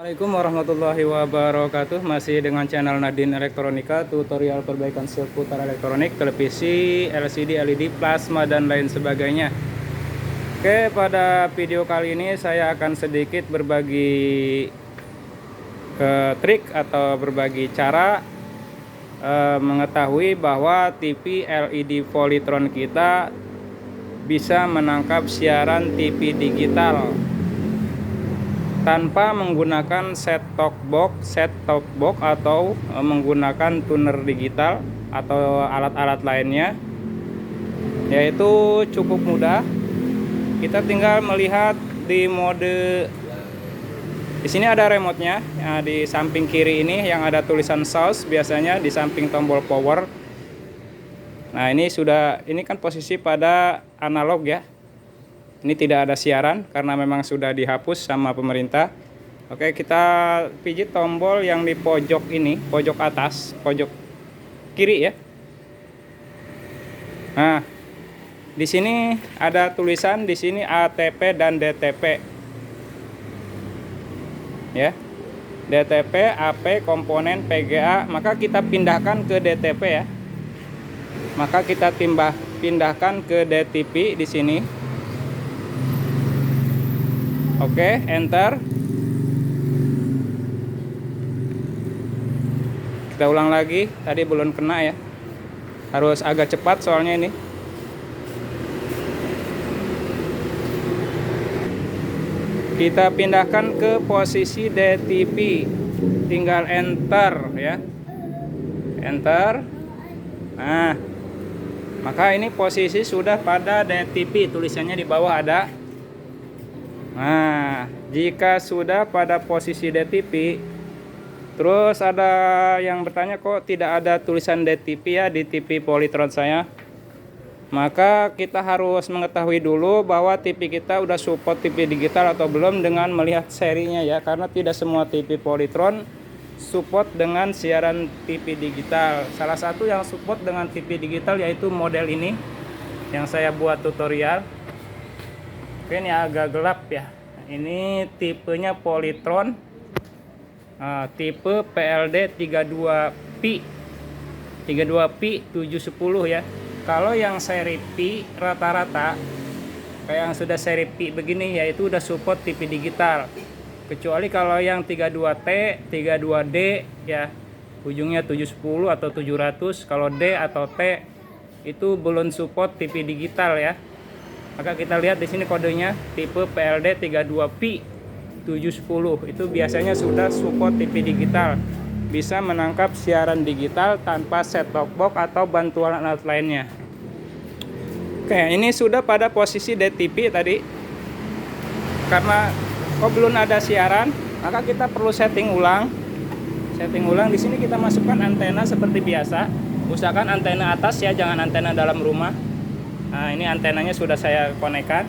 Assalamualaikum warahmatullahi wabarakatuh. Masih dengan channel Nadine Elektronika, tutorial perbaikan seputar elektronik, televisi, LCD, LED, plasma, dan lain sebagainya. Oke, pada video kali ini saya akan sedikit berbagi trik atau berbagi cara mengetahui bahwa TV LED Polytron kita bisa menangkap siaran TV digital tanpa menggunakan set-top box atau menggunakan tuner digital atau alat-alat lainnya, yaitu cukup mudah. Kita tinggal melihat di mode. Di sini ada remote-nya. Nah, di samping kiri ini yang ada tulisan source, biasanya di samping tombol power. Nah, ini kan posisi pada analog ya. Ini tidak ada siaran karena memang sudah dihapus sama pemerintah. Oke, kita pijit tombol yang di pojok ini, pojok atas, pojok kiri ya. Nah, di sini ada tulisan di sini ATP dan DTP. Ya. DTP, AP, komponen, PGA, maka kita pindahkan ke DTP ya. Maka kita pindahkan ke DTP di sini. Oke, enter. Kita ulang lagi, tadi belum kena ya. Harus agak cepat soalnya ini. Kita pindahkan ke posisi DTP. Tinggal enter ya. Enter. Nah, maka ini posisi sudah pada DTP, tulisannya di bawah ada. Nah, jika sudah pada posisi DTP, terus ada yang bertanya kok tidak ada tulisan DTP ya di TV Polytron saya, maka kita harus mengetahui dulu bahwa TV kita udah support TV digital atau belum dengan melihat serinya ya, karena tidak semua TV Polytron support dengan siaran TV digital. Salah satu yang support dengan TV digital yaitu model ini yang saya buat tutorial. Oke, ini agak gelap ya. Ini tipenya Polytron, tipe PLD 32P 710 ya. Kalau yang seri P rata-rata kayak yang sudah seri P begini yaitu udah support TV digital. Kecuali kalau yang 32T, 32D ya, ujungnya 710 atau 700. Kalau D atau T itu belum support TV digital ya. Maka kita lihat di sini kodenya tipe PLD 32P 710. Itu biasanya sudah support TV digital. Bisa menangkap siaran digital tanpa set-top box atau bantuan alat lainnya. Oke, ini sudah pada posisi DTP tadi. Karena belum ada siaran, maka kita perlu setting ulang. Setting ulang di sini kita masukkan antena seperti biasa. Usahakan antena atas ya, jangan antena dalam rumah. Nah, ini antenanya sudah saya konekkan.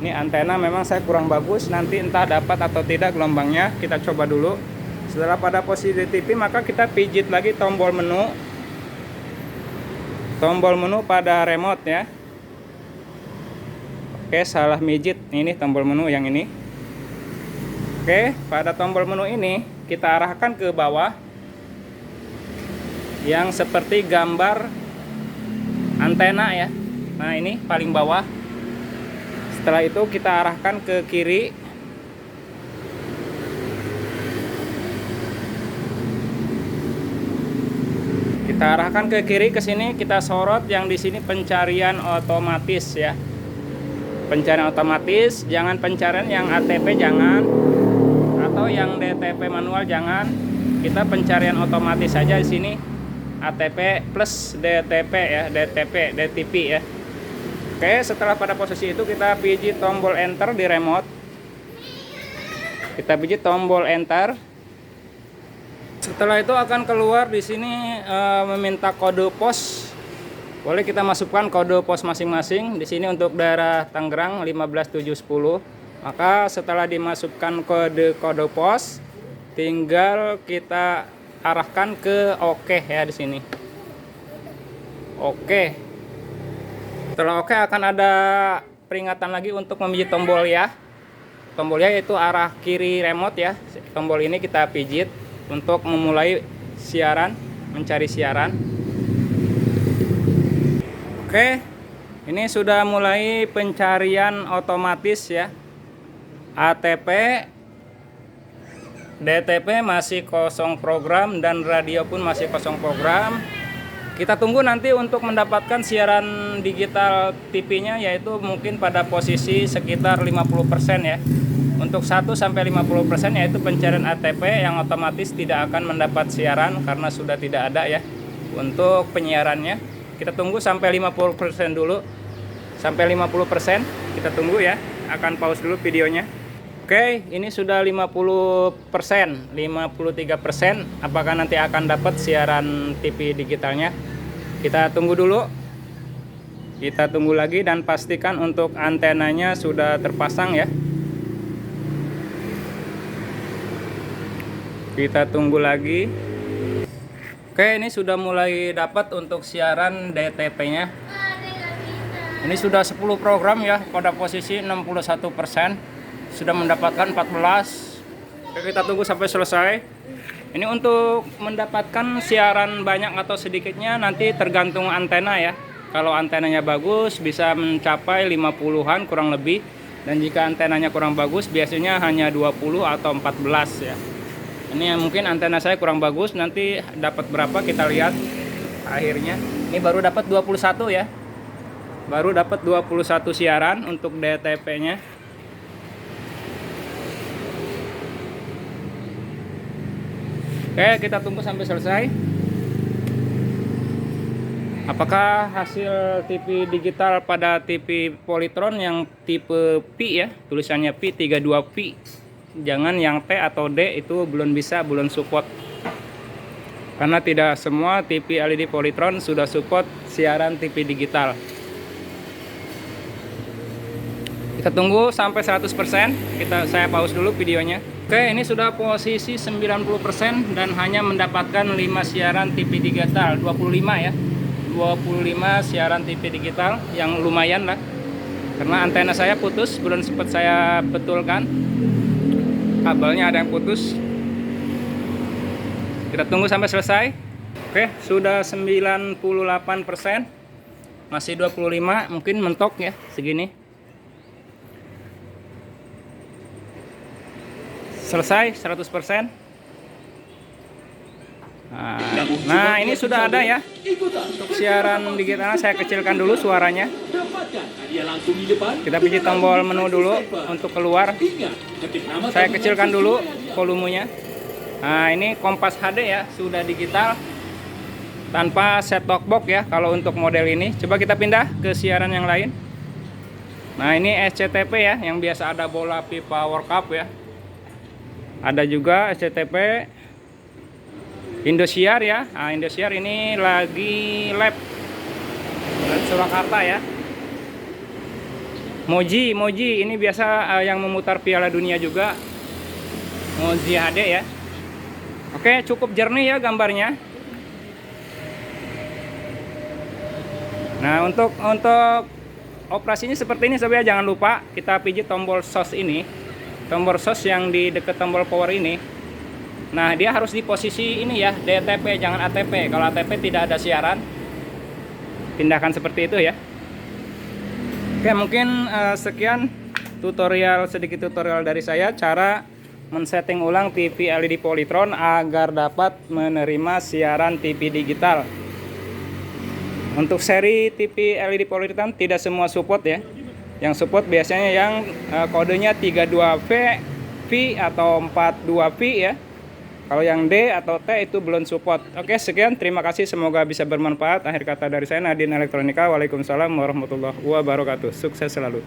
Ini antena memang saya kurang bagus, nanti entah dapat atau tidak gelombangnya. Kita coba dulu. Setelah pada posisi DTP, maka kita pijit lagi tombol menu. Tombol menu pada remote ya. Oke, salah mijit. Ini tombol menu yang ini. Oke, pada tombol menu ini kita arahkan ke bawah. Yang seperti gambar antena ya. Nah, ini paling bawah. Setelah itu kita arahkan ke kiri. Kita arahkan ke kiri ke sini, kita sorot yang di sini pencarian otomatis ya. Pencarian otomatis, jangan pencarian yang ATP jangan, atau yang DTP manual jangan. Kita pencarian otomatis saja di sini. ATP plus DTP ya, DTP ya. Oke, setelah pada posisi itu kita pijit tombol enter di remote. Kita pijit tombol enter. Setelah itu akan keluar di sini meminta kode pos. Boleh kita masukkan kode pos masing-masing. Di sini untuk daerah Tangerang 15710. Maka setelah dimasukkan kode pos, tinggal kita arahkan ke oke ya di sini. Oke. Setelah oke akan ada peringatan lagi untuk memijit tombol ya. tombolnya yaitu arah kiri remote ya. Tombol ini kita pijit untuk memulai siaran, mencari siaran. Oke, ini sudah mulai pencarian otomatis ya. ATP, DTP masih kosong program dan radio pun masih kosong program. Kita tunggu nanti untuk mendapatkan siaran digital TV-nya, yaitu mungkin pada posisi sekitar 50% ya. Untuk 1-50% yaitu pencarian ATP yang otomatis tidak akan mendapat siaran karena sudah tidak ada ya untuk penyiarannya. Kita tunggu sampai 50% dulu. Sampai 50% kita tunggu ya. Akan pause dulu videonya. Oke, ini sudah 50%, 53%. Apakah nanti akan dapat siaran TV digitalnya? Kita tunggu dulu. Kita tunggu lagi dan pastikan untuk antenanya sudah terpasang ya. Kita tunggu lagi. Oke, ini sudah mulai dapat untuk siaran DTP-nya. Ini sudah 10 program ya, pada posisi 61%. Sudah mendapatkan 14. Oke, kita tunggu sampai selesai. Ini untuk mendapatkan siaran banyak atau sedikitnya nanti tergantung antena ya. Kalau antenanya bagus bisa mencapai 50-an kurang lebih. Dan jika antenanya kurang bagus biasanya hanya 20 atau 14 ya. Ini mungkin antena saya kurang bagus, nanti dapat berapa kita lihat akhirnya. Ini baru dapat 21 ya. Baru dapat 21 siaran untuk DTP-nya. Oke, kita tunggu sampai selesai. Apakah hasil TV digital pada TV Polytron yang tipe Pi ya, tulisannya Pi 32Pi. Jangan yang T atau D, itu belum bisa, belum support. Karena tidak semua TV LED Polytron sudah support siaran TV digital. Kita tunggu sampai 100%. Saya pause dulu videonya. Oke, ini sudah posisi 90% dan hanya mendapatkan 5 siaran TV digital, 25 ya. 25 siaran TV digital yang lumayan lah. Karena antena saya putus, belum sempat saya betulkan. Kabelnya ada yang putus. Kita tunggu sampai selesai. Oke, sudah 98%. Masih 25, mungkin mentok ya segini. Selesai 100%. Nah, ini sudah ada ya. Untuk siaran digital saya kecilkan dulu suaranya. Kita pijit tombol menu dulu untuk keluar. Saya kecilkan dulu volumenya. Nah, ini Kompas HD ya, sudah digital tanpa set top box ya kalau untuk model ini. Coba kita pindah ke siaran yang lain. Nah, ini SCTV ya, yang biasa ada bola FIFA World Cup ya. Ada juga SCTV Indosiar ya. Nah, Indosiar ini lagi live Surakarta ya. Moji ini biasa yang memutar Piala Dunia juga. Moji HD ya. Oke, cukup jernih ya gambarnya. Nah, untuk operasinya seperti ini saudara, jangan lupa kita pijit tombol SOS ini. Tombol SOS yang di dekat tombol power ini. Nah, dia harus di posisi ini ya, DTP, jangan ATP. Kalau ATP tidak ada siaran. Pindahkan seperti itu ya. Oke, mungkin sekian sedikit tutorial dari saya cara men-setting ulang TV LED Polytron agar dapat menerima siaran TV digital. Untuk seri TV LED Polytron tidak semua support ya. Yang support biasanya yang kodenya 32V atau 42V ya. Kalau yang D atau T itu belum support. Oke, sekian. Terima kasih. Semoga bisa bermanfaat. Akhir kata dari saya, Nadine Elektronika. Waalaikumsalam warahmatullahi wabarakatuh. Sukses selalu.